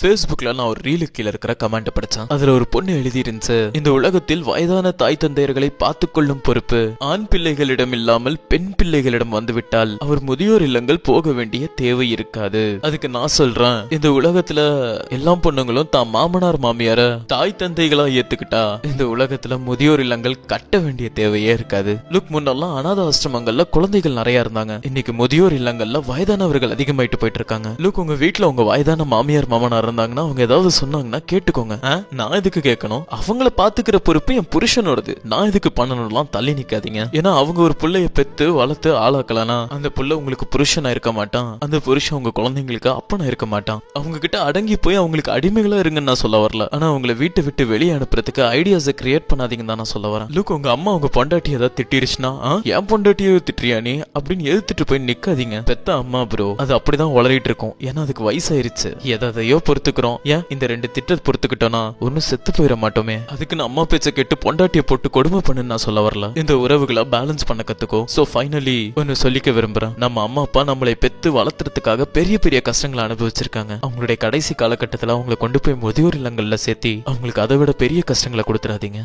Facebookல நான் ஒரு ரீலுக்கு கீழ இருக்கிற கமெண்ட் படிச்சேன். அதுல ஒரு பொண்ணு எழுதி இருந்துச்சு, இந்த உலகத்தில் வயதான தாய் தந்தையர்களை பார்த்துக் கொள்ளும் பொறுப்பு ஆண் பிள்ளைகளிடம் இல்லாமல் பெண் பிள்ளைகளிடம் வந்துவிட்டால் அவர் முதியோர் இல்லங்கள் போக வேண்டிய தேவை இருக்காது. அதுக்கு நான் சொல்றேன், இந்த உலகத்துல எல்லா பொண்ணுங்களும் தான் மாமனார் மாமியார தாய் தந்தைகளா ஏத்துக்கிட்டா இந்த உலகத்துல முதியோர் இல்லங்கள் கட்ட வேண்டிய தேவையே இருக்காது. லுக், முன்னெல்லாம் அநாத ஆசிரமங்கள்ல குழந்தைகள் நிறைய இருந்தாங்க. இன்னைக்கு முதியோர் இல்லங்கள்ல வயதானவர்கள் அதிகமாயிட்டு போயிட்டு இருக்காங்க. லுக், உங்க வீட்டுல உங்க வயதான மாமியார் மாமனார் இருந்தாங்கன்னா அவங்க ஏதாவது சொன்னாங்கன்னா கேட்டுக்கோங்க. நான் எதுக்கு கேட்கணும்? அவங்கள பாத்துக்கிற பொறுப்பு என் புருஷனோடது. நான் எதுக்கு பண்ணணும்லாம் தள்ளி நிக்காதீங்க. ஏன்னா அவங்க ஒரு புள்ளைய பெத்து வளர்த்து ஆளாக்கலனா அந்த புள்ள உங்களுக்கு புருஷனா இருக்க மாட்டான், அந்த புருஷன் உங்க குழந்தைங்களுக்கு அப்பனா இருக்க மாட்டான். அவங்க கிட்ட அடங்கி போய் அவங்களுக்கு அடிமைகளா இருங்கன்னு நான் சொல்ல வரல. ஆனா அவங்களை வீட்டை விட்டு வெளியே அனுப்புறதுக்கு ஐடியாஸை கிரியேட் பண்ணாதீங்கன்னு தான் நான் சொல்ல வரேன். லுக், உங்க அம்மா உங்க பொண்டாட்டி ஏதாவது திட்டிருச்சுன்னா என் பொண்டாட்டியை திட்டுறியா நீ அப்படின்னு எதிர்த்துட்டு போய் நிக்காதீங்க. பெத்த அம்மா ப்ரோ, அது அப்படிதான் வளரிட்டு இருக்கும். ஏன்னா அதுக்கு வயசாயிருச்சு. எதையோ பொறுத்துக்கிறோம். ஏன் இந்த 2 திட்டத்தை பொறுத்துக்கிட்டோம்னா ஒன்னும் செத்து போயிட மாட்டோமே. அதுக்கு அம்மா பேச்ச கேட்டு பொண்டாட்டிய போட்டு கொடுமை பண்ணு நான் சொல்ல வரல. இந்த உறவுகளை பேலன்ஸ் பண்ண கத்துக்கோ. சோ ஃபைனலி ஒன்னு சொல்லிக்க விரும்புறேன், நம்ம அம்மா அப்பா நம்மளை பெத்து வளர்த்துறதுக்காக பெரிய பெரிய கஷ்டங்களை அனுபவிச்சிருக்காங்க. அவங்களுடைய கடைசி காலகட்டத்துல அவங்களை கொண்டு போய் முதியோர் இல்லங்கள்ல சேர்த்தி அவங்களுக்கு அதை விட பெரிய கஷ்டங்களை கொடுத்துறாதீங்க.